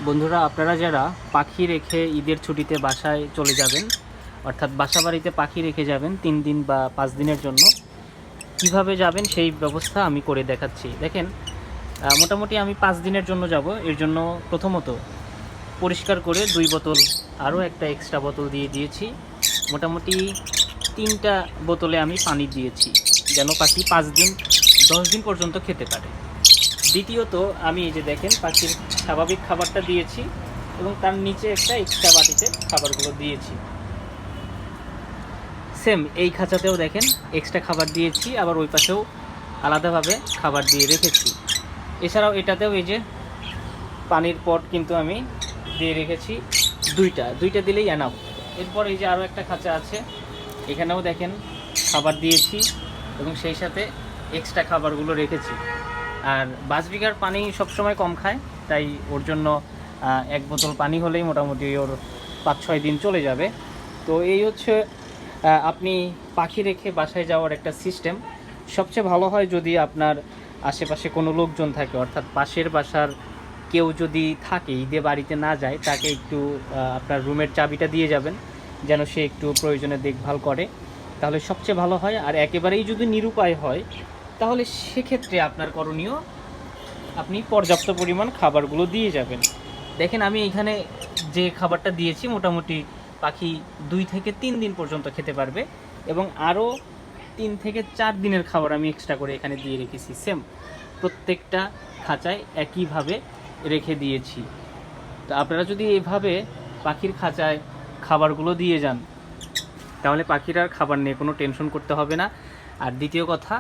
বন্ধুরা, আপনারা যারা পাখি রেখে ঈদের ছুটিতে বাসায় চলে যাবেন, অর্থাৎ বাসা বাড়িতে পাখি রেখে যাবেন 3 দিন বা 5 দিনের জন্য, কিভাবে যাবেন সেই ব্যবস্থা আমি করে দেখাচ্ছি। দেখেন, মোটামুটি আমি 5 দিনের জন্য যাব। এর জন্য প্রথমত পরিষ্কার করে 2 বোতল, আরও একটা এক্সট্রা বোতল দিয়ে দিয়েছি। মোটামুটি 3টা বোতলে আমি পানি দিয়েছি, যেন পাখি 5 দিন 10 দিন পর্যন্ত খেতে পারে। দ্বিতীয়ত আমি এই যে দেখেন পাখির স্বাভাবিক খাবারটা দিয়েছি এবং তার নিচে একটা এক্সট্রা বাটিতে খাবারগুলো দিয়েছি। সেম এই খাঁচাতেও দেখেন এক্সট্রা খাবার দিয়েছি, আবার ওই পাশেও আলাদাভাবে খাবার দিয়ে রেখেছি। এছাড়াও এটাতেও এই যে পানির পট কিন্তু আমি দিয়ে রেখেছি দুইটা দিলেই এনাফ। এরপর এই যে আরও একটা খাঁচা আছে, এখানেও দেখেন খাবার দিয়েছি এবং সেই সাথে এক্সট্রা খাবারগুলো রেখেছি। আর বাজবিঘার পানি সবসময় কম খায়, তাই ওর জন্য 1 বোতল পানি হলেই মোটামুটি ওর 5-6 দিন চলে যাবে। তো এই হচ্ছে আপনি পাখি রেখে বাসায় যাওয়ার একটা সিস্টেম। সবচেয়ে ভালো হয় যদি আপনার আশেপাশে কোনো লোকজন থাকে, অর্থাৎ পাশের বাসার কেউ যদি থাকে, ঈদে বাড়িতে না যায়, তাকে একটু আপনার রুমের চাবিটা দিয়ে যাবেন, যেন সে একটু প্রয়োজনে দেখভাল করে, তাহলে সবচেয়ে ভালো হয়। আর একেবারেই যদি নিরুপায় হয়, তাহলে সেক্ষেত্রে আপনার করণীয়, আপনি পর্যাপ্ত পরিমাণ খাবারগুলো দিয়ে যাবেন। দেখেন আমি এখানে যে খাবারটা দিয়েছি মোটামুটি পাখি 2 থেকে 3 দিন পর্যন্ত খেতে পারবে, এবং আরও 3 থেকে 4 দিনের খাবার আমি এক্সট্রা করে এখানে দিয়ে রেখেছি। সেম প্রত্যেকটা খাঁচায় একইভাবে রেখে দিয়েছি। তো আপনারা যদি এইভাবে পাখির খাঁচায় খাবারগুলো দিয়ে যান, তাহলে পাখির আর খাবার নিয়ে কোনো টেনশন করতে হবে না। আর দ্বিতীয় কথা,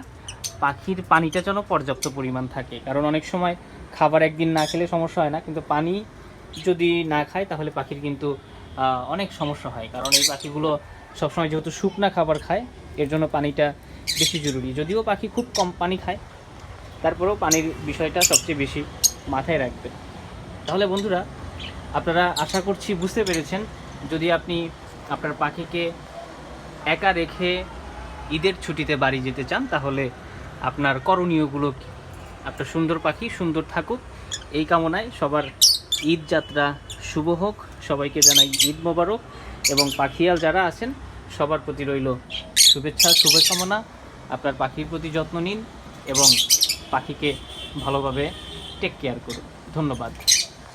পাখির পানিটা যেন পর্যাপ্ত পরিমাণ থাকে, কারণ অনেক সময় খাবার একদিন না খেলে সমস্যা হয় না, কিন্তু পানি যদি না খায় তাহলে পাখির কিন্তু অনেক সমস্যা হয়। কারণ এই পাখিগুলো সবসময় যেহেতু শুকনা খাবার খায়, এর জন্য পানিটা বেশি জরুরি। যদিও পাখি খুব কম পানি খায়, তারপরেও পানির বিষয়টা সবচেয়ে বেশি মাথায় রাখবে। তাহলে বন্ধুরা, আপনারা আশা করছি বুঝতে পেরেছেন। যদি আপনি আপনার পাখিকে একা রেখে ঈদের ছুটিতে বাড়ি যেতে চান, তাহলে আপনার করণীয়গুলো কি? আপনার সুন্দর পাখি সুন্দর থাকুক, এই কামনায় সবার ঈদ যাত্রা শুভ হোক। সবাইকে জানাই ঈদ মোবারক, এবং পাখিয়াল যারা আছেন সবার প্রতি রইল শুভেচ্ছা, শুভকামনা। আপনার পাখির প্রতি যত্ন নিন এবং পাখিকে ভালোভাবে টেক কেয়ার করুন। ধন্যবাদ।